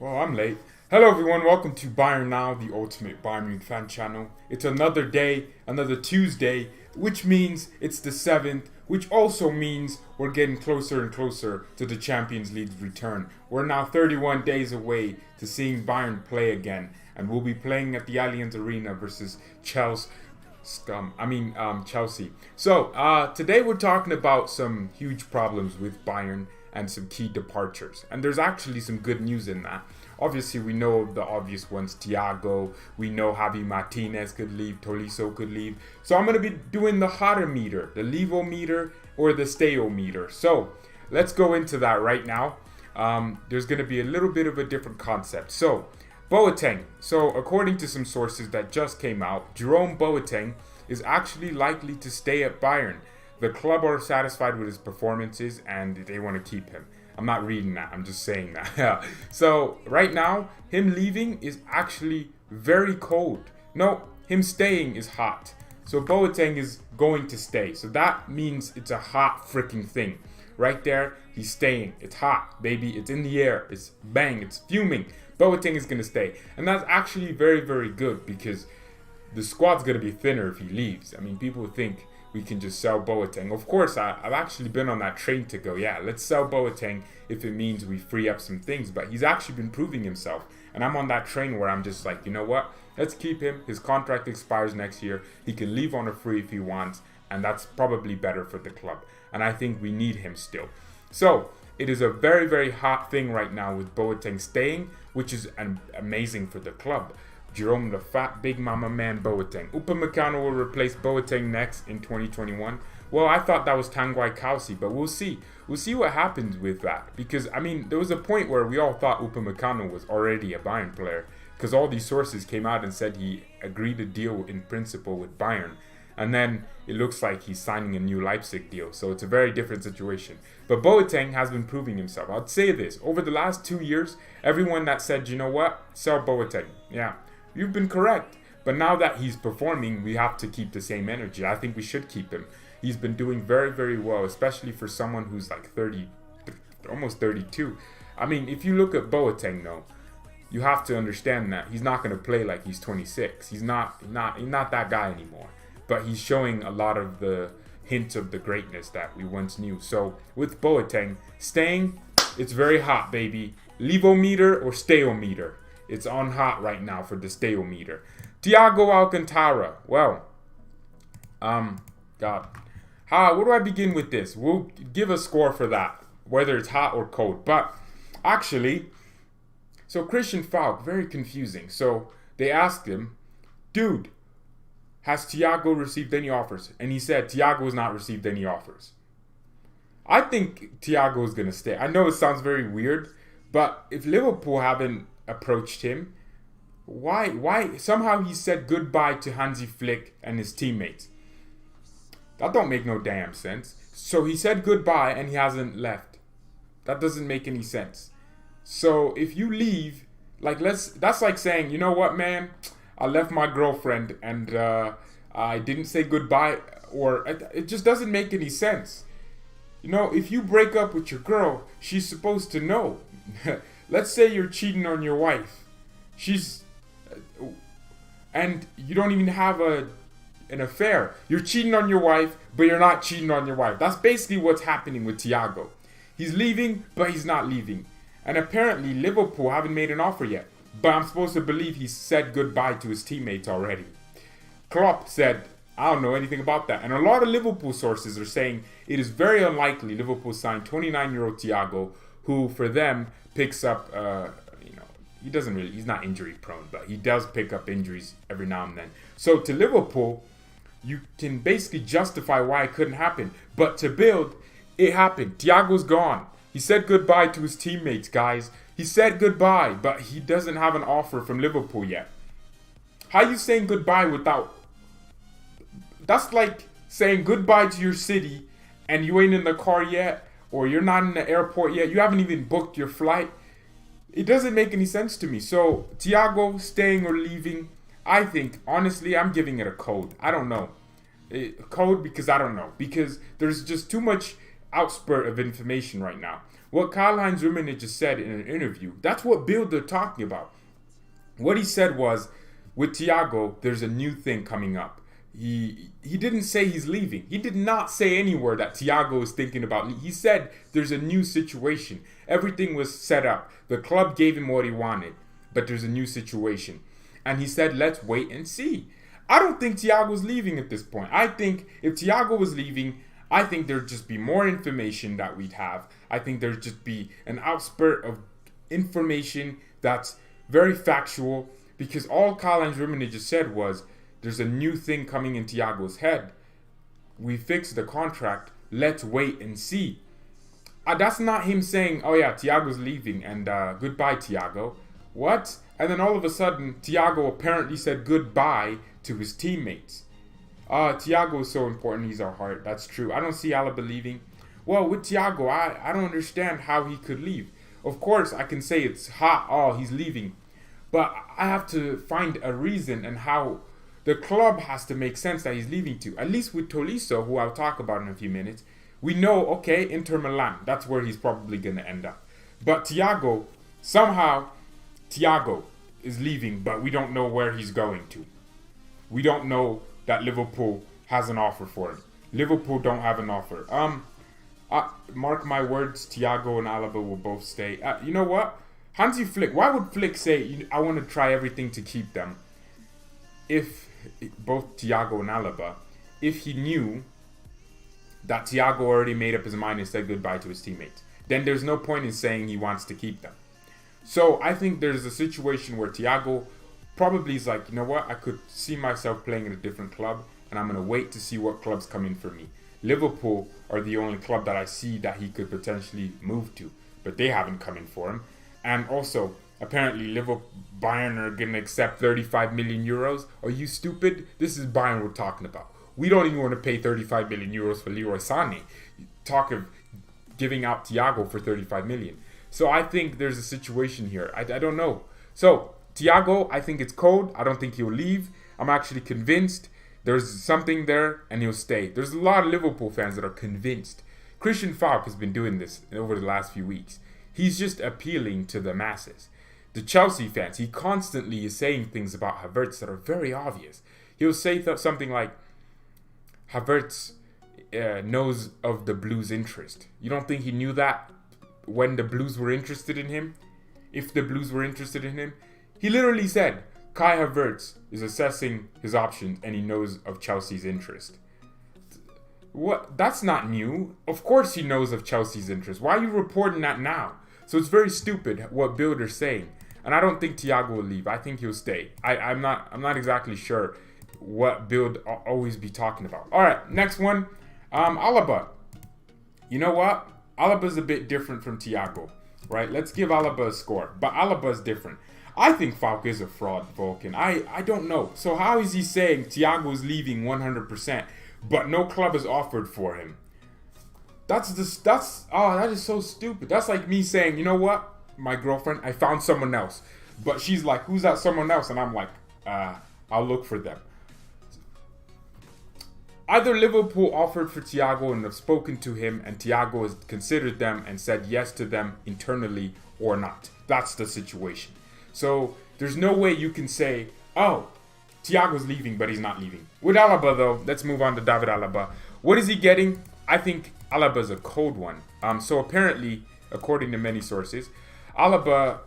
Well, I'm late. Hello, everyone. Welcome to BayernNow, the ultimate Bayern Munich fan channel. It's another day, another Tuesday, which means it's the 7th, which also means we're getting closer and closer to the Champions League's return. We're now 31 days away to seeing Bayern play again, and we'll be playing at the Allianz Arena versus Chelsea. So, today we're talking about some huge problems with Bayern and some key departures. And there's actually some good news in that. Obviously, we know the obvious ones, Thiago. We know Javi Martinez could leave, Tolisso could leave. So I'm going to be doing the hotter meter, the levo meter or the stayo meter. So let's go into that right now. There's going to be a little bit of a different concept. So Boateng. So according to some sources that just came out, Jerome Boateng is actually likely to stay at Bayern. The club are satisfied with his performances and they want to keep him. I'm not reading that, I'm just saying that. So right now, him leaving is actually very cold. No, him staying is hot. So Boateng is going to stay. So that means it's a hot freaking thing. Right there, he's staying. It's hot, baby. It's in the air. It's bang. It's fuming. Boateng is going to stay. And that's actually very, very good because the squad's going to be thinner if he leaves. I mean, people think we can just sell Boateng. Of course, I've actually been on that train to go, yeah, let's sell Boateng if it means we free up some things. But he's actually been proving himself. And I'm on that train where I'm just like, you know what? Let's keep him. His contract expires next year. He can leave on a free if he wants. And that's probably better for the club. And I think we need him still. So it is a very, very hot thing right now with Boateng staying, which is amazing for the club. Jerome, the fat big mama man Boateng. Upamecano will replace Boateng next in 2021. Well, I thought that was Tanguy Kausi, but we'll see. We'll see what happens with that. Because, I mean, there was a point where we all thought Upamecano was already a Bayern player. Because all these sources came out and said he agreed a deal in principle with Bayern. And then it looks like he's signing a new Leipzig deal. So it's a very different situation. But Boateng has been proving himself. I'd say this. Over the last 2 years, everyone that said, you know what? Sell Boateng. Yeah. You've been correct. But now that he's performing, we have to keep the same energy. I think we should keep him. He's been doing very, very well, especially for someone who's like 30, almost 32. I mean, if you look at Boateng, though, you have to understand that he's not going to play like he's 26. He's not that guy anymore. But he's showing a lot of the hints of the greatness that we once knew. So with Boateng staying, it's very hot, baby. Levo meter or stayo meter. It's on hot right now for the stayo meter. Thiago Alcantara. Well, God. Where do I begin with this? We'll give a score for that, whether it's hot or cold. But actually, so Christian Falk, very confusing. So they asked him, dude, has Thiago received any offers? And he said Thiago has not received any offers. I think Thiago is going to stay. I know it sounds very weird, but if Liverpool haven't approached him, why somehow he said goodbye to Hansi Flick and his teammates? That don't make no damn sense. So he said goodbye and he hasn't left. That doesn't make any sense. So if you leave, that's like saying, you know what, man, I left my girlfriend and I didn't say goodbye, or it just doesn't make any sense. You know, if you break up with your girl, she's supposed to know. Let's say you're cheating on your wife. And you don't even have an affair. You're cheating on your wife, but you're not cheating on your wife. That's basically what's happening with Thiago. He's leaving, but he's not leaving. And apparently Liverpool haven't made an offer yet. But I'm supposed to believe he said goodbye to his teammates already. Klopp said, I don't know anything about that. And a lot of Liverpool sources are saying it is very unlikely Liverpool signed 29-year-old Thiago, who for them picks up, he's not injury prone, but he does pick up injuries every now and then. So to Liverpool, you can basically justify why it couldn't happen. But to build, it happened. Thiago's gone. He said goodbye to his teammates, guys. He said goodbye, but he doesn't have an offer from Liverpool yet. How are you saying goodbye without... That's like saying goodbye to your city and you ain't in the car yet, or you're not in the airport yet. You haven't even booked your flight. It doesn't make any sense to me. So, Thiago staying or leaving, I think, honestly, I'm giving it a code. I don't know. Code because I don't know. Because there's just too much outspurt of information right now. What Karl-Heinz Rummenigge just said in an interview, that's what Bild they're talking about. What he said was, with Thiago, there's a new thing coming up. He didn't say he's leaving. He did not say anywhere that Thiago is thinking about leaving. He said there's a new situation. Everything was set up. The club gave him what he wanted, but there's a new situation. And he said, let's wait and see. I don't think Thiago's leaving at this point. I think if Thiago was leaving, I think there'd just be more information that we'd have. I think there'd just be an outspurt of information that's very factual, because all Karl-Heinz Rummenigge just said was, there's a new thing coming in Thiago's head. We fixed the contract. Let's wait and see. That's not him saying, oh yeah, Thiago's leaving and goodbye, Thiago. What? And then all of a sudden, Thiago apparently said goodbye to his teammates. Thiago is so important. He's our heart. That's true. I don't see Alaba leaving. Well, with Thiago, I don't understand how he could leave. Of course, I can say it's hot. Oh, he's leaving. But I have to find a reason and how the club has to make sense that he's leaving to. At least with Tolisso, who I'll talk about in a few minutes, we know, okay, Inter Milan. That's where he's probably going to end up. But Thiago, somehow, Thiago is leaving, but we don't know where he's going to. We don't know that Liverpool has an offer for him. Liverpool don't have an offer. Mark my words, Thiago and Alaba will both stay. You know what? Hansi Flick, why would Flick say, I want to try everything to keep them? If both Thiago and Alaba, if he knew that Thiago already made up his mind and said goodbye to his teammates, then there's no point in saying he wants to keep them. So I think there's a situation where Thiago probably is like, you know what, I could see myself playing in a different club, and I'm going to wait to see what clubs come in for me. Liverpool are the only club that I see that he could potentially move to, but they haven't come in for him. And also, apparently Bayern are going to accept 35 million euros. Are you stupid? This is Bayern we're talking about. We don't even want to pay 35 million euros for Leroy Sané. Talk of giving out Thiago for 35 million. So I think there's a situation here. I don't know. So Thiago, I think it's cold. I don't think he'll leave. I'm actually convinced there's something there and he'll stay. There's a lot of Liverpool fans that are convinced. Christian Falk has been doing this over the last few weeks. He's just appealing to the masses. The Chelsea fans, he constantly is saying things about Havertz that are very obvious. He'll say something like, Havertz knows of the Blues' interest. You don't think he knew that when the Blues were interested in him? If the Blues were interested in him? He literally said, Kai Havertz is assessing his options and he knows of Chelsea's interest. What? That's not new. Of course he knows of Chelsea's interest. Why are you reporting that now? So it's very stupid what Bilder's saying. And I don't think Thiago will leave. I think he'll stay. I'm not exactly sure what Bild always be talking about. All right, next one. Alaba. You know what? Alaba's a bit different from Thiago, right? Let's give Alaba a score. But Alaba's different. I think Falk is a fraud, Vulcan. I don't know. So how is he saying Thiago's leaving 100%, but no club has offered for him? That is so stupid. That's like me saying, you know what? My girlfriend, I found someone else. But she's like, who's that someone else? And I'm like, I'll look for them. Either Liverpool offered for Thiago and have spoken to him, and Thiago has considered them and said yes to them internally, or not. That's the situation. So there's no way you can say, oh, Thiago's leaving, but he's not leaving. With Alaba, though, let's move on to David Alaba. What is he getting? I think Alaba's a cold one. So apparently, according to many sources, Alaba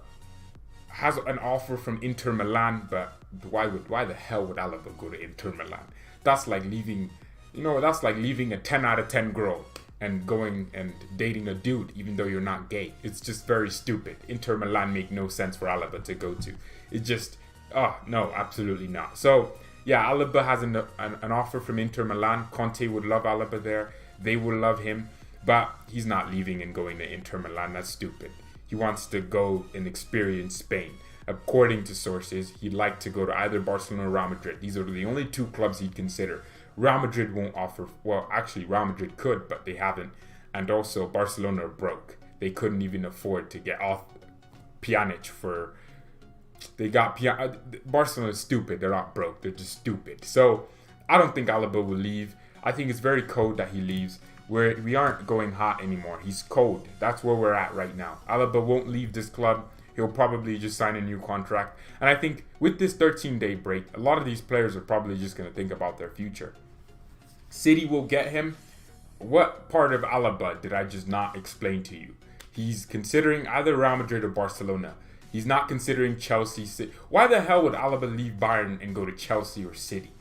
has an offer from Inter Milan, but why the hell would Alaba go to Inter Milan? That's like leaving, that's like leaving a 10 out of 10 girl and going and dating a dude, even though you're not gay. It's just very stupid. Inter Milan make no sense for Alaba to go to. It just, no, absolutely not. So, yeah, Alaba has an offer from Inter Milan. Conte would love Alaba there. They will love him. But he's not leaving and going to Inter Milan. That's stupid. He wants to go and experience Spain. According to sources, he'd like to go to either Barcelona or Real Madrid. These are the only two clubs he'd consider. Real Madrid won't offer. Well, actually, Real Madrid could, but they haven't. And also, Barcelona are broke. They couldn't even afford to get off Pjanic for. They got Barcelona is stupid. They're not broke. They're just stupid. So I don't think Alaba will leave. I think it's very cold that he leaves. We aren't going hot anymore. He's cold. That's where we're at right now. Alaba won't leave this club. He'll probably just sign a new contract. And I think with this 13-day break, a lot of these players are probably just going to think about their future. City will get him. What part of Alaba did I just not explain to you? He's considering either Real Madrid or Barcelona. He's not considering Chelsea. Why the hell would Alaba leave Bayern and go to Chelsea or City?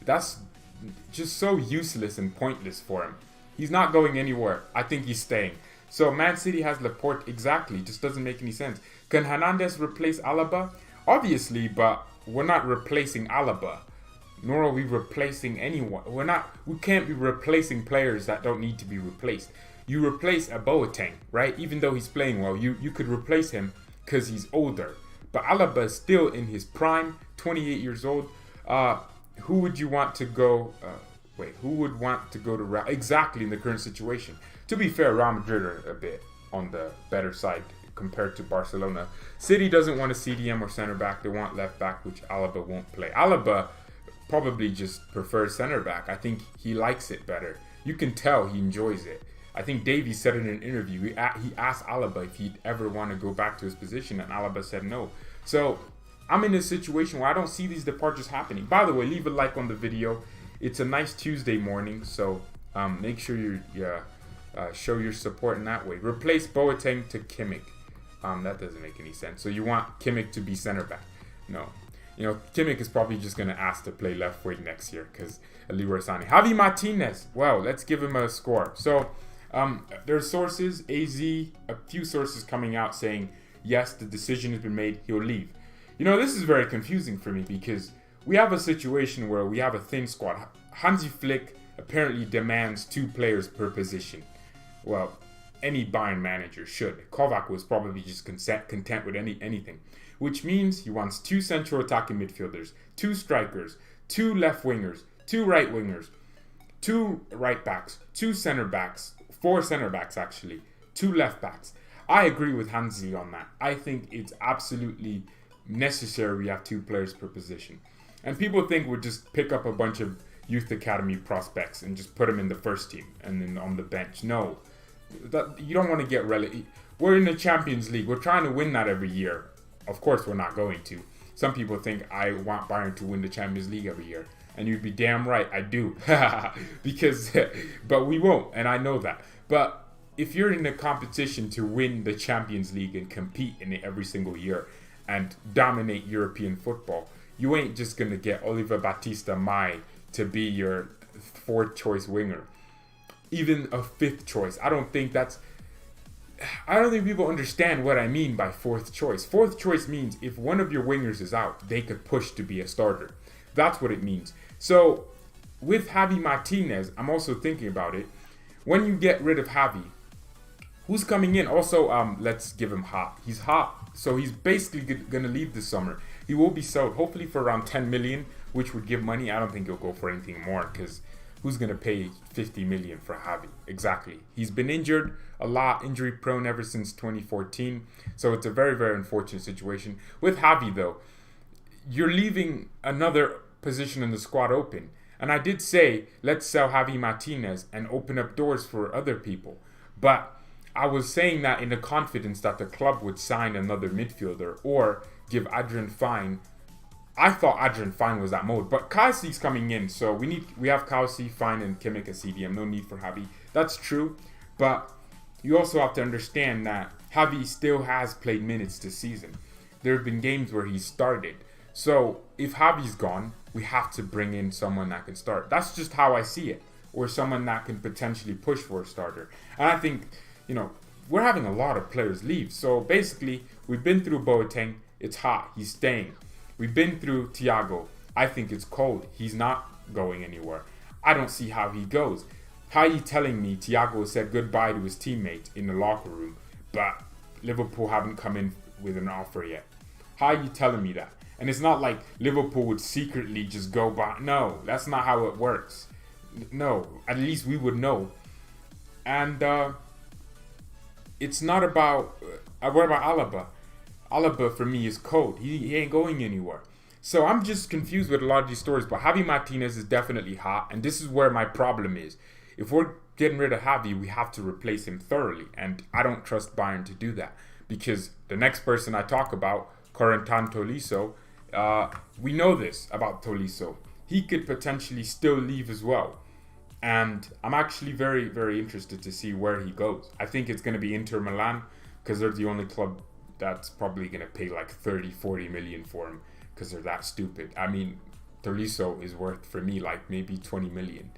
That's just so useless and pointless for him. He's not going anywhere. I think he's staying. So Man City has Laporte. Exactly. It just doesn't make any sense. Can Hernandez replace Alaba? Obviously, but we're not replacing Alaba. Nor are we replacing anyone. We can't be replacing players that don't need to be replaced. You replace a Boateng, right? Even though he's playing well, you could replace him because he's older. But Alaba is still in his prime, 28 years old. Who would you want to go? Who would want to go to Real? Exactly in the current situation. To be fair, Real Madrid are a bit on the better side compared to Barcelona. City doesn't want a CDM or center back. They want left back, which Alaba won't play. Alaba probably just prefers center back. I think he likes it better. You can tell he enjoys it. I think Davies said in an interview, he asked Alaba if he'd ever want to go back to his position, and Alaba said no. So I'm in a situation where I don't see these departures happening. By the way, leave a like on the video. It's a nice Tuesday morning, so make sure you show your support in that way. Replace Boateng to Kimmich. That doesn't make any sense. So you want Kimmich to be center back? No. Kimmich is probably just going to ask to play left wing next year because Leroy Sané. Javi Martinez. Well, let's give him a score. So there's sources, AZ, a few sources coming out saying, yes, the decision has been made. He'll leave. This is very confusing for me because we have a situation where we have a thin squad. Hansi Flick apparently demands 2 players per position. Well, any Bayern manager should. Kovac was probably just content with anything. Which means he wants 2 central attacking midfielders, 2 strikers, 2 left wingers, 2 right wingers, 2 right backs, 2 center backs, 4 center backs actually, 2 left backs. I agree with Hansi on that. I think it's absolutely necessary we have 2 players per position. And people think we'll just pick up a bunch of youth academy prospects and just put them in the first team and then on the bench. No, you don't want to get relegated. We're in the Champions League. We're trying to win that every year. Of course, we're not going to. Some people think I want Bayern to win the Champions League every year. And you'd be damn right, I do. But we won't, and I know that. But if you're in a competition to win the Champions League and compete in it every single year and dominate European football, you ain't just going to get Oliver Batista Mai to be your 4th choice winger. Even a 5th choice. I don't think people understand what I mean by 4th choice. 4th choice means if one of your wingers is out, they could push to be a starter. That's what it means. So with Javi Martinez, I'm also thinking about it. When you get rid of Javi, who's coming in? Also, let's give him hot. He's hot. So he's basically going to leave this summer. He will be sold, hopefully for around 10 million, which would give money. I don't think he'll go for anything more because who's going to pay 50 million for Javi? Exactly. He's been injured a lot, injury prone ever since 2014. So it's a very, very unfortunate situation. With Javi, though, you're leaving another position in the squad open. And I did say, let's sell Javi Martinez and open up doors for other people. But I was saying that in the confidence that the club would sign another midfielder or give Adrian Fine. I thought Adrian Fine was that mode, but Kausi's coming in, so we have Kausi, Fine, and Kimmich as CDM. No need for Javi. That's true, but you also have to understand that Javi still has played minutes this season. There have been games where he started. So if Javi's gone, we have to bring in someone that can start. That's just how I see it, or someone that can potentially push for a starter. And I think, we're having a lot of players leave. So basically, we've been through Boateng. It's hot. He's staying. We've been through Thiago. I think it's cold. He's not going anywhere. I don't see how he goes. How are you telling me Thiago said goodbye to his teammates in the locker room, but Liverpool haven't come in with an offer yet? How are you telling me that? And it's not like Liverpool would secretly just go by. No, that's not how it works. No, at least we would know. And it's not about... what about Alaba? Alaba, for me, is cold. He ain't going anywhere. So I'm just confused with a lot of these stories. But Javi Martinez is definitely hot. And this is where my problem is. If we're getting rid of Javi, we have to replace him thoroughly. And I don't trust Bayern to do that. Because the next person I talk about, Corentin Tolisso, we know this about Tolisso. He could potentially still leave as well. And I'm actually very, very interested to see where he goes. I think it's going to be Inter Milan because they're the only club that's probably going to pay like 30, 40 million for him because they're that stupid. I mean, Tolisso is worth, for me, like maybe 20 million.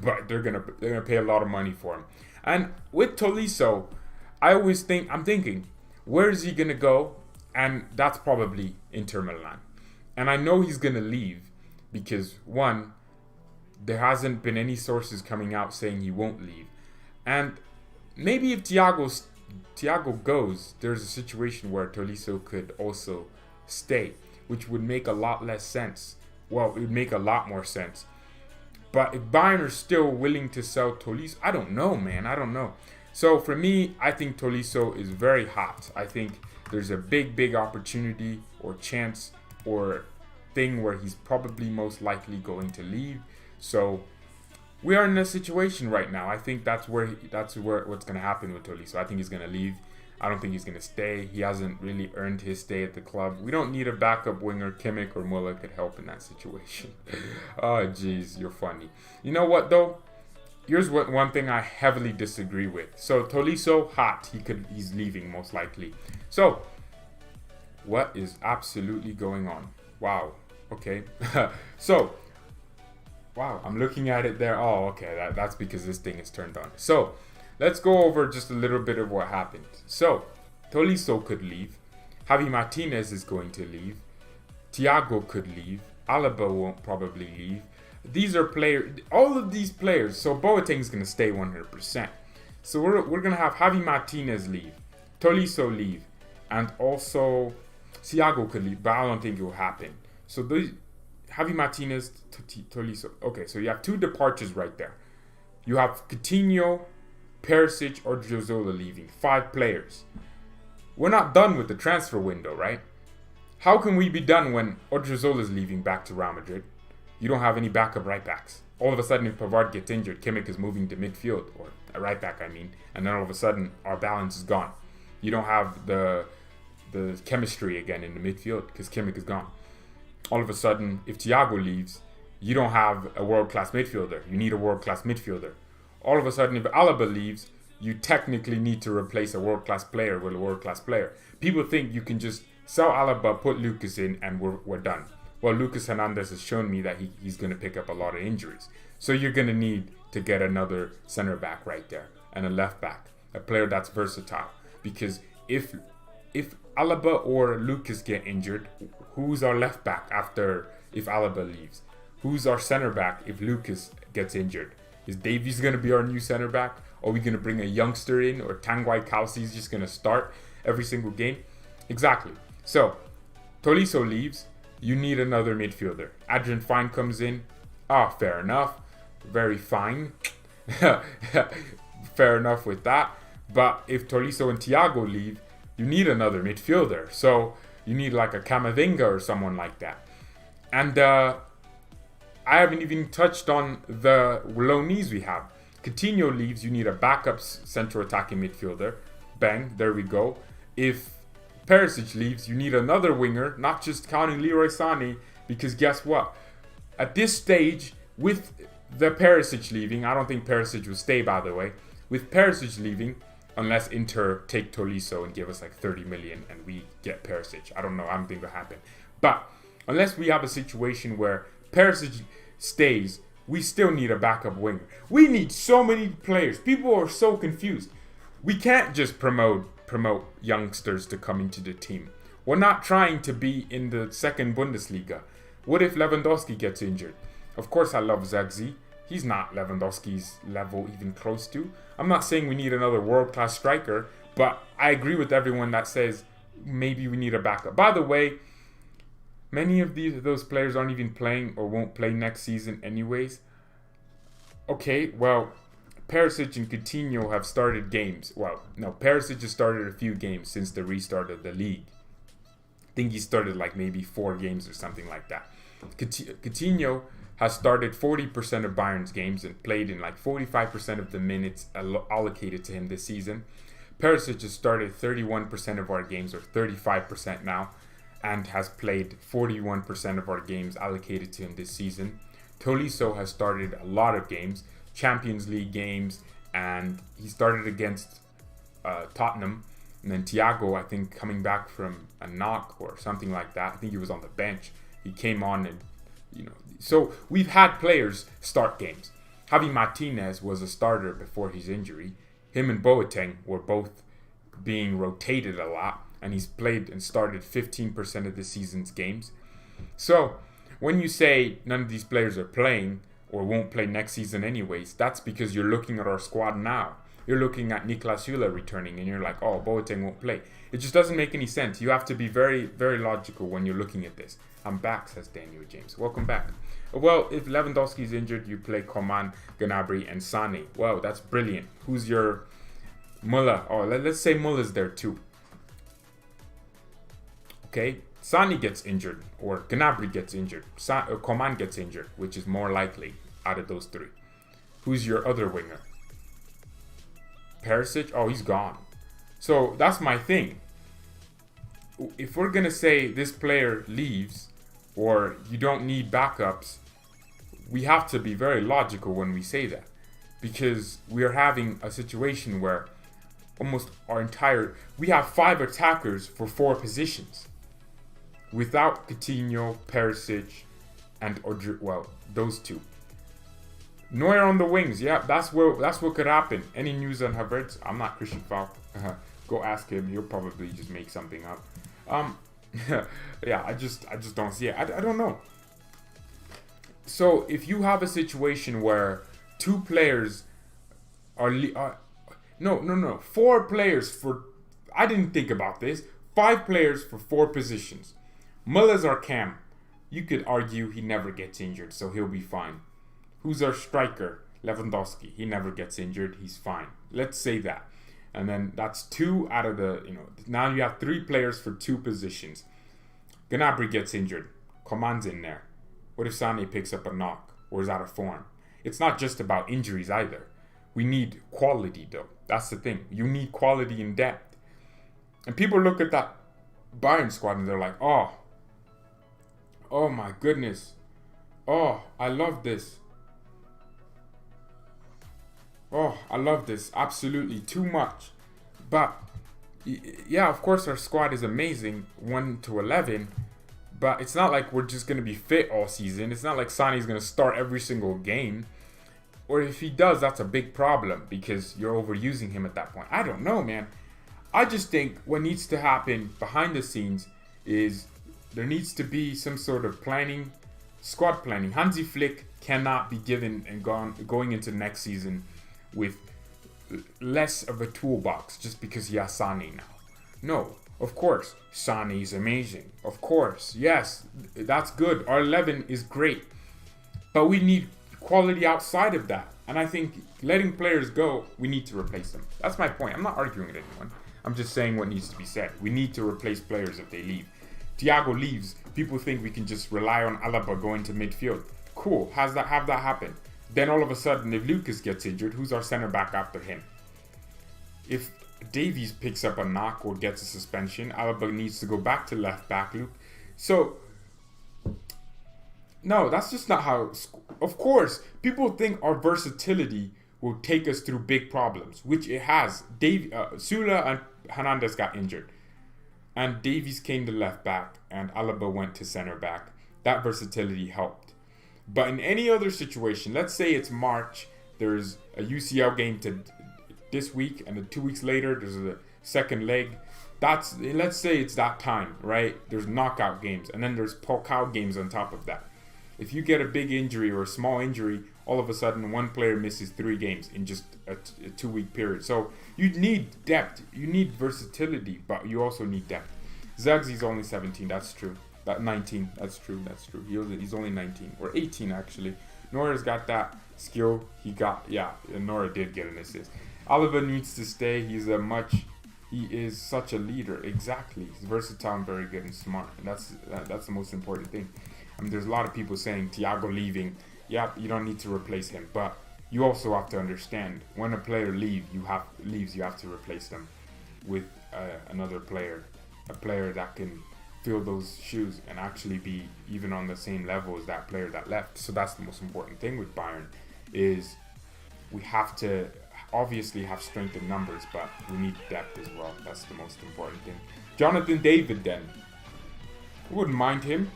But they're gonna pay a lot of money for him. And with Tolisso, I'm thinking, where is he going to go? And that's probably Inter Milan. And I know he's going to leave because, one, there hasn't been any sources coming out saying he won't leave. And maybe if Thiago goes, there's a situation where Tolisso could also stay, which would make a lot less sense. Well, it would make a lot more sense. But if Bayern are still willing to sell Tolisso, I don't know, man. I don't know. So for me, I think Tolisso is very hot. I think there's a big opportunity or chance or thing where he's probably most likely going to leave. So we are in a situation right now. I think that's where what's going to happen with Tolisso. I think he's going to leave. I don't think he's going to stay. He hasn't really earned his stay at the club. We don't need a backup winger. Kimmich or Muller could help in that situation. Oh, jeez, you're funny. You know what, though? Here's one thing I heavily disagree with. So, Tolisso, hot. He's leaving, most likely. So, what is absolutely going on? Wow. Okay. So, wow, I'm looking at it there. Oh, okay. That's because this thing is turned on. So, let's go over just a little bit of what happened. So, Tolisso could leave. Javi Martinez is going to leave. Thiago could leave. Alaba won't probably leave. These are players, all of these players. So, Boateng is going to stay 100%. So, we're going to have Javi Martinez leave. Tolisso leave. And also, Thiago could leave. But I don't think it will happen. So, Javi Martinez, Tolisso. Okay, so you have two departures right there. You have Coutinho, Perisic, or Odriozola leaving. 5 players. We're not done with the transfer window, right? How can we be done when Odriozola is leaving back to Real Madrid? You don't have any backup right backs. All of a sudden, if Pavard gets injured, Kimmich is moving to midfield, or a right back, I mean, and then all of a sudden, our balance is gone. You don't have the chemistry again in the midfield because Kimmich is gone. All of a sudden, if Thiago leaves, you don't have a world-class midfielder. You need a world-class midfielder. All of a sudden, if Alaba leaves, you technically need to replace a world-class player with a world-class player. People think you can just sell Alaba, put Lucas in, and we're done. Well, Lucas Hernandez has shown me that he's going to pick up a lot of injuries. So you're going to need to get another center back right there and a left back, a player that's versatile. Because if Alaba or Lucas get injured, who's our left back if Alaba leaves? Who's our center back if Lucas gets injured? Is Davies going to be our new center back? Are we going to bring a youngster in? Or Tanguy Kalsi is just going to start every single game? Exactly. So, Tolisso leaves. You need another midfielder. Adrian Fine comes in. Fair enough. Very fine. Fair enough with that. But if Tolisso and Thiago leave, you need another midfielder. So, you need like a Camavinga or someone like that. And I haven't even touched on the loanees we have. Coutinho leaves, you need a backup central attacking midfielder. Bang, there we go. If Perisic leaves, you need another winger, not just counting Leroy Sané, because guess what? At this stage, with the Perisic leaving, I don't think Perisic will stay, by the way. With Perisic leaving, unless Inter take Tolisso and give us like 30 million and we get Perisic. I don't know, I don't think it'll happen. But unless we have a situation where Perisic stays, we still need a backup winger. We need so many players. People are so confused. We can't just promote youngsters to come into the team. We're not trying to be in the second Bundesliga. What if Lewandowski gets injured? Of course I love Zagzi. He's not Lewandowski's level even close to. I'm not saying we need another world-class striker, but I agree with everyone that says maybe we need a backup. By the way, many of those players aren't even playing or won't play next season anyways. Okay, well, Perisic and Coutinho have started games. Well, no, Perisic has started a few games since the restart of the league. I think he started like maybe 4 games or something like that. Coutinho has started 40% of Bayern's games and played in like 45% of the minutes allocated to him this season. Perisic has started 31% of our games, or 35% now, and has played 41% of our games allocated to him this season. Tolisso has started a lot of games, Champions League games, and he started against Tottenham. And then Thiago, I think, coming back from a knock or something like that, I think he was on the bench. He came on and, so we've had players start games. Javi Martinez was a starter before his injury. Him and Boateng were both being rotated a lot, and he's played and started 15% of the season's games. So when you say none of these players are playing or won't play next season anyways, that's because you're looking at our squad now. You're looking at Niklas Süle returning and you're like, oh, Boateng won't play. It just doesn't make any sense. You have to be very, very logical when you're looking at this. I'm back, says Daniel James. Welcome back. Well, if Lewandowski is injured, you play Coman, Gnabry, and Sané. Wow, that's brilliant. Who's your Muller? Oh, let's say Muller's there too. Okay, Sané gets injured, or Gnabry gets injured. Coman gets injured, which is more likely out of those three. Who's your other winger? Perisic? Oh, he's gone. So that's my thing. If we're going to say this player leaves or you don't need backups, we have to be very logical when we say that. Because we are having a situation where almost we have 5 attackers for 4 positions. Without Coutinho, Perisic, and those 2. Neuer on the wings, yeah, that's what could happen. Any news on Havertz? I'm not Christian Falk. Go ask him. He'll probably just make something up. Yeah, I just don't see it. I don't know. So if you have a situation where 2 players are 4 players for, I didn't think about this. 5 players for 4 positions. Muller's our cam. You could argue he never gets injured, so he'll be fine. Who's our striker? Lewandowski. He never gets injured. He's fine. Let's say that. And then that's 2 out of the, now you have 3 players for 2 positions. Gnabry gets injured. Coman's in there. What if Sané picks up a knock or is out of form? It's not just about injuries either. We need quality though. That's the thing. You need quality and depth. And people look at that Bayern squad and they're like, oh my goodness. Oh, I love this. Oh, I love this. Absolutely. Too much. But, yeah, of course our squad is amazing. 1 to 11. But it's not like we're just going to be fit all season. It's not like Sané's going to start every single game. Or if he does, that's a big problem. Because you're overusing him at that point. I don't know, man. I just think what needs to happen behind the scenes is there needs to be some sort of planning. Squad planning. Hansi Flick cannot be given and going into next season with less of a toolbox just because he has Sané now. No, of course, Sané is amazing. Of course, yes, that's good. Our 11 is great. But we need quality outside of that. And I think letting players go, we need to replace them. That's my point. I'm not arguing with anyone. I'm just saying what needs to be said. We need to replace players if they leave. Thiago leaves. People think we can just rely on Alaba going to midfield. Cool. Have that happen. Then all of a sudden, if Lucas gets injured, who's our center back after him? If Davies picks up a knock or gets a suspension, Alaba needs to go back to left back, Luke. So, no, that's just not how... Of course, people think our versatility will take us through big problems, which it has. Süle and Hernandez got injured. And Davies came to left back, and Alaba went to center back. That versatility helped. But in any other situation, let's say it's March, there's a UCL game this week, and then 2 weeks later, there's a second leg. Let's say it's that time, right? There's knockout games, and then there's Pokal games on top of that. If you get a big injury or a small injury, all of a sudden one player misses 3 games in just a 2-week period. So you need depth, you need versatility, but you also need depth. Zagzy's only 17, that's true. 19, that's true. He's only 19, or 18 actually. Neuer's got that skill. Neuer did get an assist. Alaba needs to stay. He is such a leader. Exactly. He's versatile and very good and smart. And that's the most important thing. I mean, there's a lot of people saying Thiago leaving. Yeah, you don't need to replace him, but you also have to understand when a player leaves, you have to replace them with another player, a player that can fill those shoes and actually be even on the same level as that player that left. So that's the most important thing with Bayern, is we have to obviously have strength in numbers, but we need depth as well. That's the most important thing. Jonathan David then. Wouldn't mind him.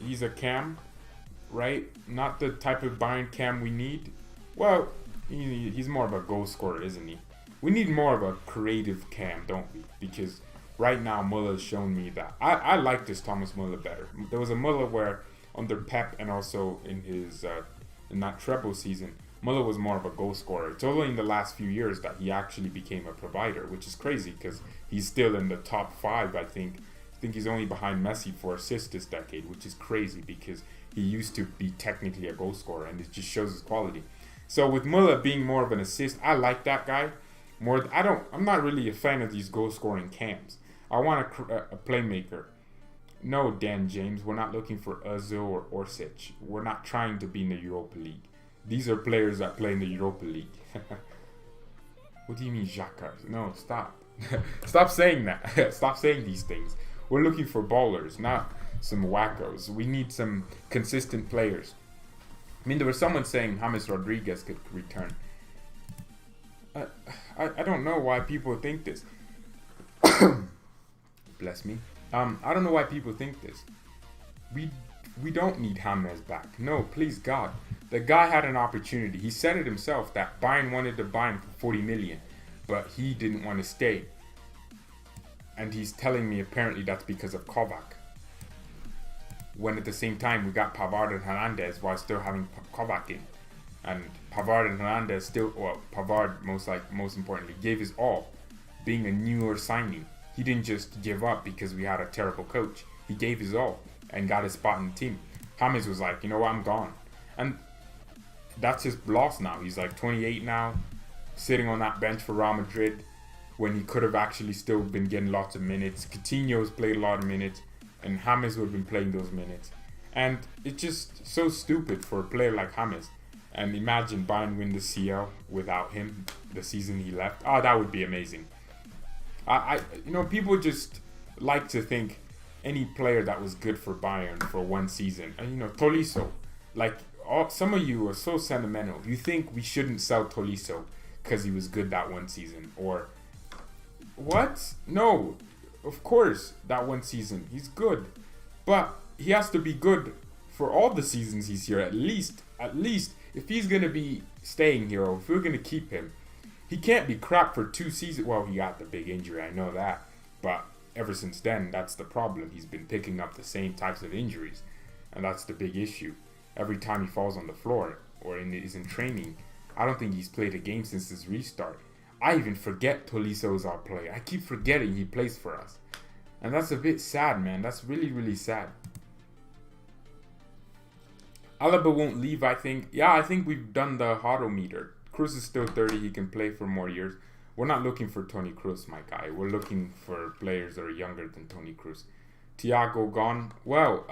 He's a cam, right? Not the type of Bayern cam we need. Well, he's more of a goal scorer, isn't he? We need more of a creative cam, don't we? Because right now Muller has shown me that I like this Thomas Muller better. There was a Muller where under Pep and also in his in that treble season, Muller was more of a goal scorer. It's only in the last few years that he actually became a provider, which is crazy because he's still in the top 5, I think. I think he's only behind Messi for assists this decade, which is crazy because he used to be technically a goal scorer, and it just shows his quality. So with Muller being more of an assist, I like that guy more. I'm not really a fan of these goal scoring cams. I want a playmaker. No, Dan James, we're not looking for Ozil or Orsic. We're not trying to be in the Europa League. These are players that play in the Europa League. What do you mean, Jacques? No, stop. Stop saying that. Stop saying these things. We're looking for ballers, not some wackos. We need some consistent players. I mean, there was someone saying James Rodriguez could return. I don't know why people think this. Bless me. I don't know why people think this. We don't need James back. No, please God. The guy had an opportunity. He said it himself that Bayern wanted to buy him for 40 million, but he didn't want to stay. And he's telling me apparently that's because of Kovac. When at the same time we got Pavard and Hernandez while still having Kovac in. And Pavard and Hernandez Pavard most importantly gave his all, being a newer signing. He didn't just give up because we had a terrible coach. He gave his all and got his spot in the team. James was like, you know what, I'm gone. And that's his loss now. He's like 28 now, sitting on that bench for Real Madrid when he could have actually still been getting lots of minutes. Coutinho's played a lot of minutes, and James would have been playing those minutes. And it's just so stupid for a player like James. And imagine Bayern win the CL without him the season he left. Oh, that would be amazing. People just like to think any player that was good for Bayern for one season. And Tolisso, some of you are so sentimental. You think we shouldn't sell Tolisso because he was good that one season, or what? No, of course that one season he's good, but he has to be good for all the seasons he's here. At least if he's gonna be staying here, or if we're gonna keep him, he can't be crap for 2 seasons. Well, he got the big injury, I know that, but ever since then, that's the problem. He's been picking up the same types of injuries, and that's the big issue. Every time he falls on the floor or is in training, I don't think he's played a game since his restart. I even forget Tolisso's our player. I keep forgetting he plays for us, and that's a bit sad, man. That's really, really sad. Alaba won't leave, I think. Yeah, I think we've done the Hodometer. Kroos is still 30. He can play for more years. We're not looking for Toni Kroos, my guy. We're looking for players that are younger than Toni Kroos. Thiago gone. Well,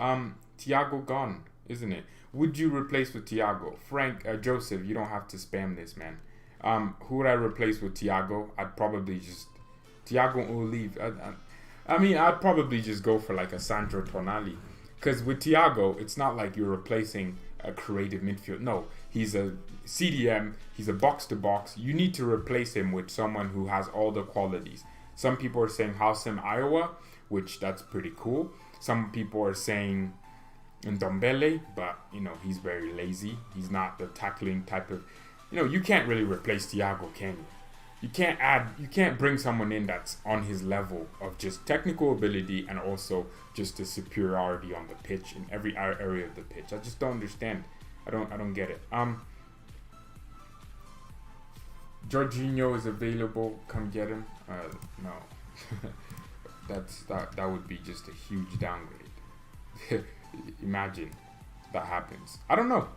Thiago gone, isn't it? Would you replace with Thiago? Frank, Joseph, you don't have to spam this, man. Who would I replace with Thiago? I'd probably just... Thiago will leave. I'd probably just go for like a Sandro Tonali. Because with Thiago, it's not like you're replacing a creative midfield. No, he's a CDM. He's a box-to-box. You need to replace him with someone who has all the qualities. Some people are saying Houssem Iowa, which that's pretty cool. Some people are saying Ndombele, but, he's very lazy. He's not the tackling type of... you can't really replace Thiago, can you? You can't bring someone in that's on his level of just technical ability and also just the superiority on the pitch in every area of the pitch. I just don't understand. I don't get it. Jorginho is available. Come get him. No. that would be just a huge downgrade. Imagine that happens. I don't know.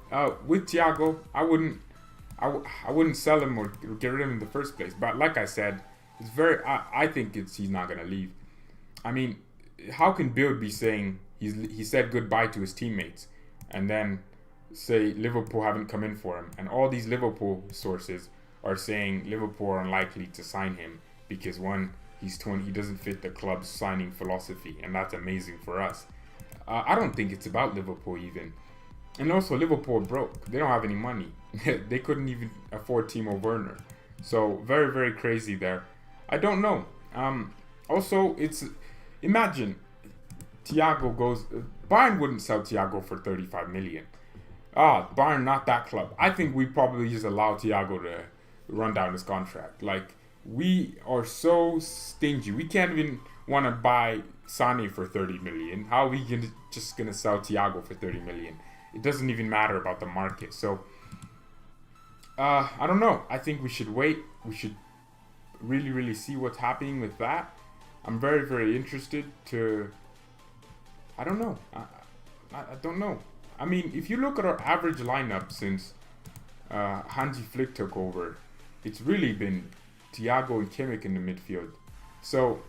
With Thiago, I wouldn't sell him or get rid of him in the first place. But like I said, it's very. I think he's not gonna leave. I mean, how can Bill be saying he said goodbye to his teammates, and then say Liverpool haven't come in for him, and all these Liverpool sources are saying Liverpool are unlikely to sign him because one, he's 20, he doesn't fit the club's signing philosophy, and that's amazing for us. I don't think it's about Liverpool even, and also Liverpool broke. They don't have any money. They couldn't even afford Timo Werner, so very, very crazy there. I don't know. Also, it's imagine Thiago goes. Bayern wouldn't sell Thiago for 35 million. Bayern, not that club. I think we probably just allow Thiago to run down his contract. Like, we are so stingy. We can't even want to buy Sane for 30 million. How are we just gonna sell Thiago for 30 million? It doesn't even matter about the market. So, I don't know. I think we should wait. We should really, really see what's happening with that. I'm very, very interested to. I don't know. I don't know. I mean, if you look at our average lineup since Hansi Flick took over, it's really been Thiago and Kimmich in the midfield. So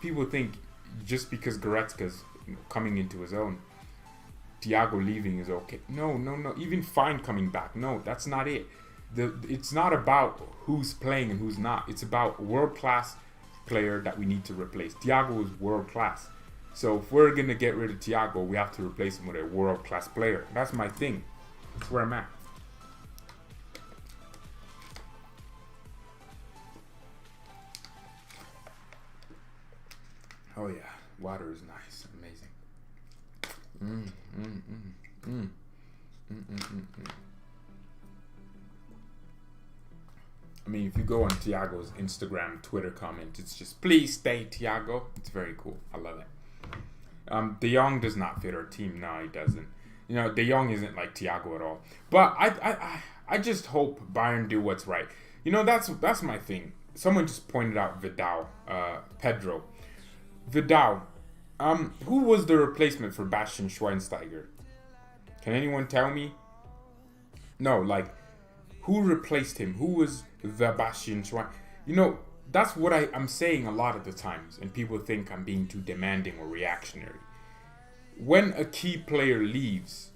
people think just because Goretzka's coming into his own, Thiago leaving is okay. No. Even Fine coming back. No, that's not it. It's not about who's playing and who's not. It's about world-class player that we need to replace. Thiago is world-class. So if we're going to get rid of Thiago, we have to replace him with a world-class player. That's my thing. That's where I'm at. Oh yeah, water is nice, amazing. I mean, if you go on Thiago's Instagram, Twitter comment, it's just, please stay, Thiago. It's very cool. I love it. De Jong does not fit our team. No, he doesn't. You know, De Jong isn't like Thiago at all. But I just hope Bayern do what's right. You know, that's my thing. Someone just pointed out Vidal, Pedro. Vidal, who was the replacement for Bastian Schweinsteiger? Can anyone tell me? No, like, who replaced him? Who was the Bastian Schweinsteiger? You know, that's what I'm saying a lot of the times, and people think I'm being too demanding or reactionary. When a key player leaves,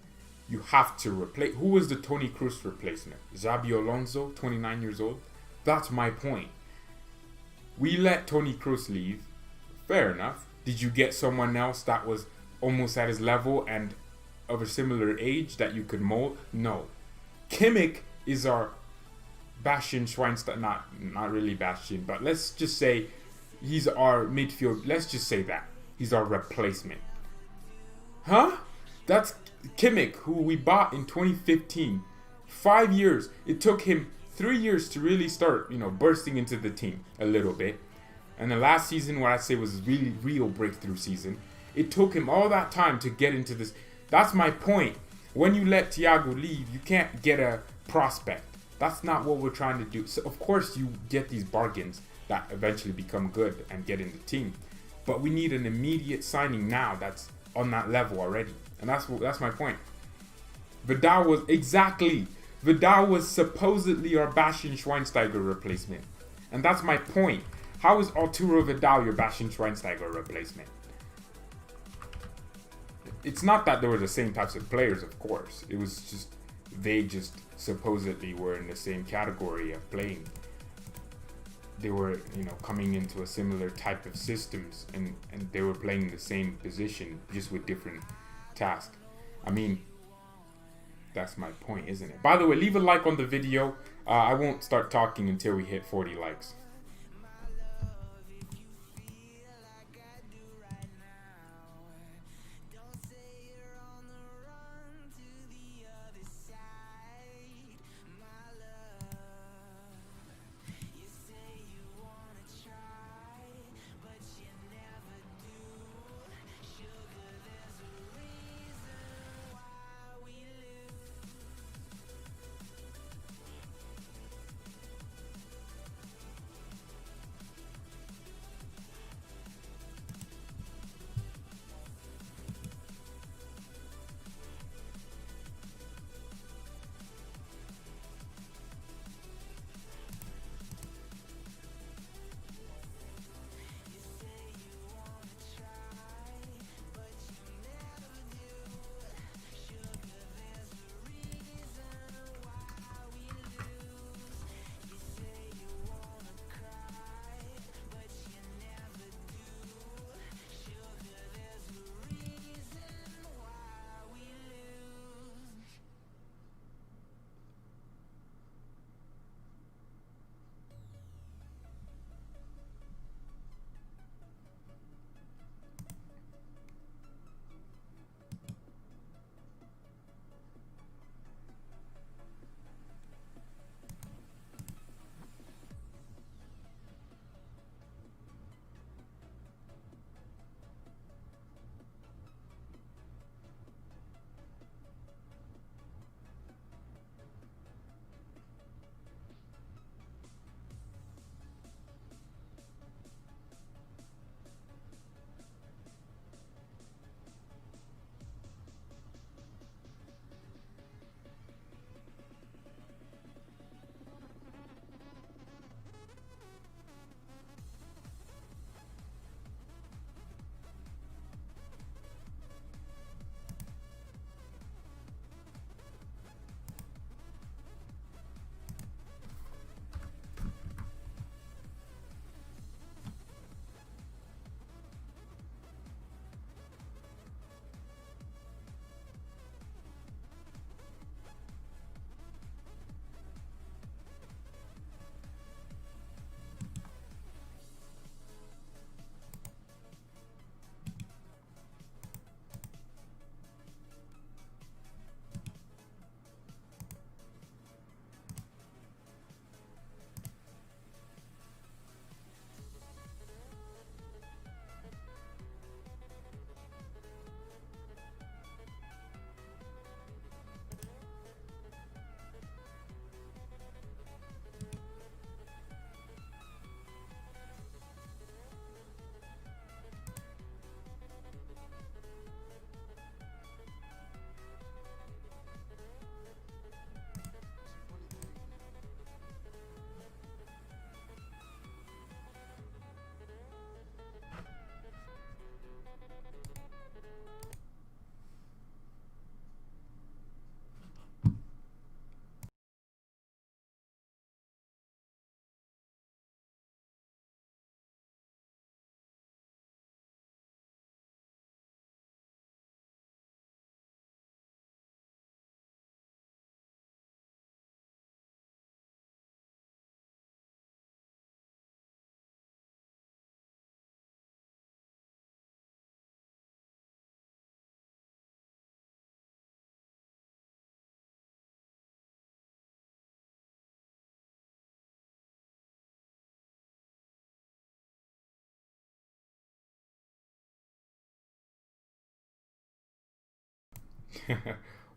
you have to replace. Who was the Toni Kroos replacement? Xabi Alonso, 29 years old? That's my point. We let Toni Kroos leave. Fair enough. Did you get someone else that was almost at his level and of a similar age that you could mold? No. Kimmich is our Bastian Schweinsteiger, not really Bastian, but let's just say he's our midfield. Let's just say that. He's our replacement. Huh? That's Kimmich, who we bought in 2015. 5 years. It took him 3 years to really start, bursting into the team a little bit. And the last season, what I'd say was really real breakthrough season. It took him all that time to get into this. That's my point. When you let Thiago leave, you can't get a prospect. That's not what we're trying to do. So of course you get these bargains that eventually become good and get in the team. But we need an immediate signing now that's on that level already. And that's my point. Vidal was supposedly our Bastian Schweinsteiger replacement. And that's my point. How is Arturo Vidal your Bastian Schweinsteiger replacement? It's not that they were the same types of players, of course. It was just, they just supposedly were in the same category of playing. They were, coming into a similar type of systems, and they were playing the same position, just with different tasks. I mean, that's my point, isn't it? By the way, leave a like on the video. I won't start talking until we hit 40 likes.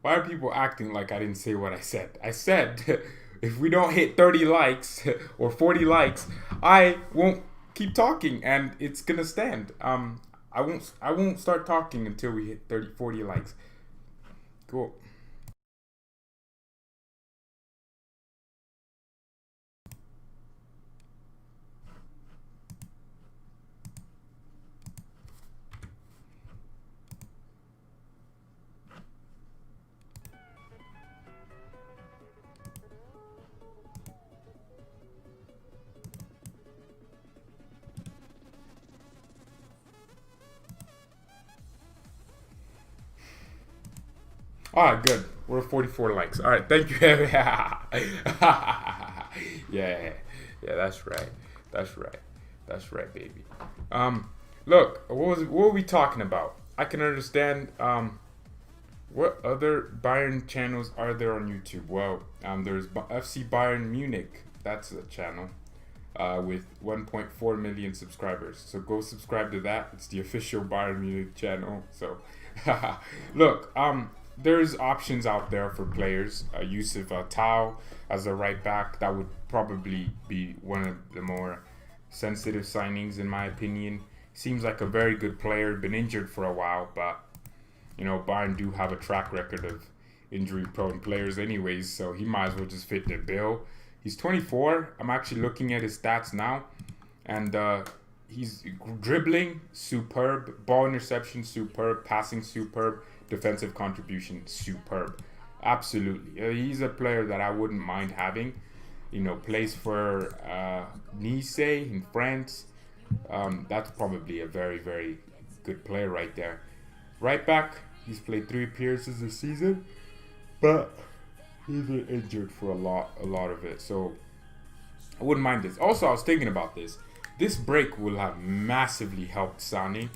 Why are people acting like I didn't say what I said? I said if we don't hit 30 likes or 40 likes, I won't keep talking and it's gonna stand. I won't start talking until we hit 30, 40 likes. Cool. All right, good. We're at 44 likes. All right, thank you. Yeah, yeah, that's right. That's right. That's right, baby. Look, what were we talking about? I can understand. What other Bayern channels are there on YouTube? Well, there's FC Bayern Munich. That's a channel with 1.4 million subscribers. So go subscribe to that. It's the official Bayern Munich channel. So, look, there's options out there for players. Yusuf Tau as a right back. That would probably be one of the more sensitive signings in my opinion. Seems like a very good player. Been injured for a while, but you know, Bayern do have a track record of injury-prone players anyways, so he might as well just fit the bill. He's 24. I'm actually looking at his stats now, and he's dribbling, superb. Ball interception, superb. Passing, superb. Defensive contribution, superb. Absolutely. He's a player that I wouldn't mind having. You know, plays for Nice in France. That's probably a very, very good player right there. Right back, he's played 3 appearances this season, but he's been injured for a lot of it. So I wouldn't mind this. Also, I was thinking about this. This break will have massively helped Sané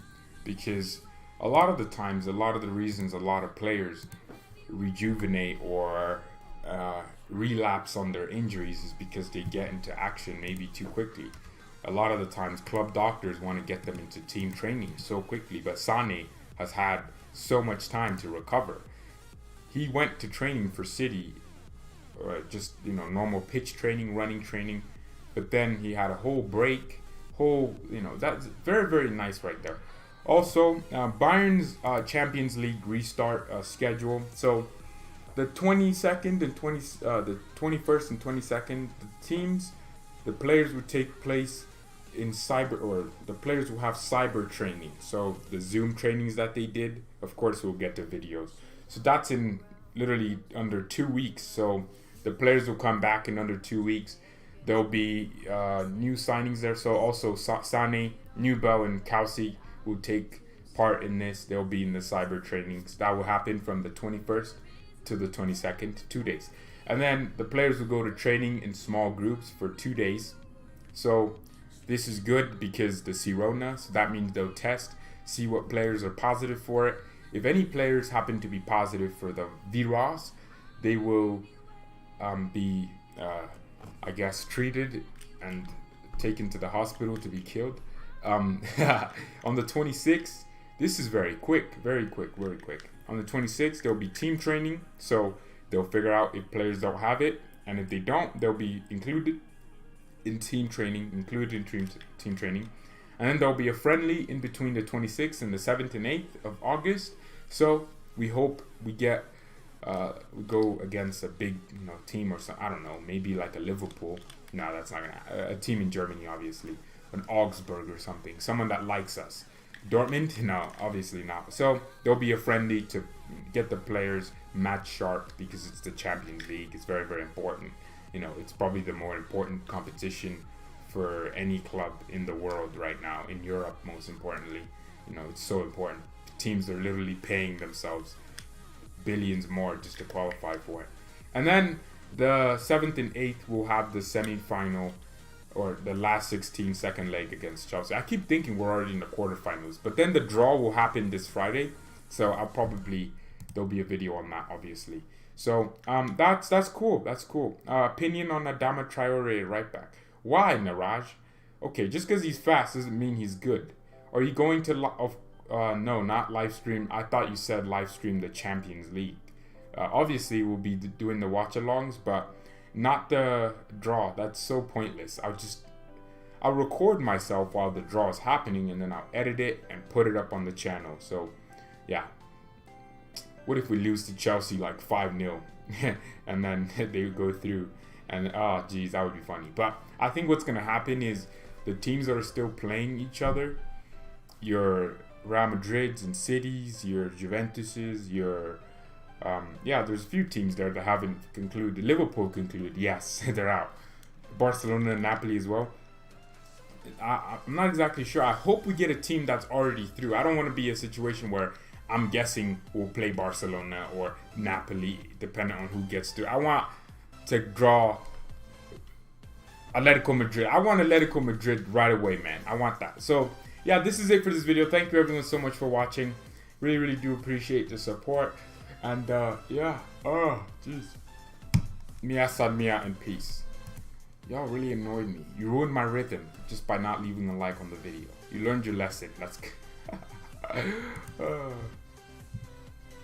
because a lot of the times, a lot of the reasons a lot of players rejuvenate or relapse on their injuries is because they get into action maybe too quickly. A lot of the times, club doctors want to get them into team training so quickly, but Sané has had so much time to recover. He went to training for City, just normal pitch training, running training, but then he had a whole break. That's very, very nice right there. Also, Bayern's Champions League restart schedule. So the 22nd and the 21st and 22nd, the players would take place in the players will have cyber training. So the Zoom trainings that they did, of course, we'll get the videos. So that's in literally under 2 weeks. So the players will come back in under 2 weeks. There'll be new signings there. So also Sané, Nubel, and Kausi will take part in this. They'll be in the cyber trainings. That will happen from the 21st to the 22nd, 2 days. And then the players will go to training in small groups for 2 days. So this is good because the Sirona, so that means they'll test, see what players are positive for it. If any players happen to be positive for the virus, they will be, treated and taken to the hospital to be killed. On the 26th, this is very quick. On the 26th, there'll be team training, so they'll figure out if players don't have it, and if they don't, they'll be included in team training, and then there'll be a friendly in between the 26th and the 7th and 8th of August. So we hope we get we go against a big team or something. I don't know, maybe like a Liverpool. No, that's not gonna. A team in Germany, obviously, an Augsburg or something, someone that likes us. Dortmund? No, obviously not. So there'll be a friendly to get the players match sharp because it's the Champions League. It's very, very important. It's probably the more important competition for any club in the world right now, in Europe most importantly. It's so important. Teams are literally paying themselves billions more just to qualify for it. And then the 7th and 8th will have the semi-final or the last 16 second leg against Chelsea. I keep thinking we're already in the quarterfinals, but then the draw will happen this Friday, so there'll be a video on that, obviously. So that's cool. That's cool. Opinion on Adama Traore right back. Why, Niraj? Okay, just because he's fast doesn't mean he's good. Are you going to no, not live stream. I thought you said live stream the Champions League. Obviously, we'll be doing the watch-alongs, but not the draw. That's so pointless. I'll record myself while the draw is happening, and then I'll edit it and put it up on the channel. So, yeah. What if we lose to Chelsea like 5-0 and then they go through? And oh, geez, that would be funny. But I think what's going to happen is the teams that are still playing each other, your Real Madrids and Cities, your Juventuses, your there's a few teams there that haven't concluded. Liverpool concluded, yes, they're out. Barcelona and Napoli as well. I'm not exactly sure. I hope we get a team that's already through. I don't want to be a situation where I'm guessing we'll play Barcelona or Napoli, depending on who gets through. I want to draw Atletico Madrid. I want Atletico Madrid right away, man. I want that. So, yeah, this is it for this video. Thank you everyone so much for watching. Really, really do appreciate the support. And, yeah. Oh, jeez. Mia san mia and peace. Y'all really annoyed me. You ruined my rhythm just by not leaving a like on the video. You learned your lesson. Let's go.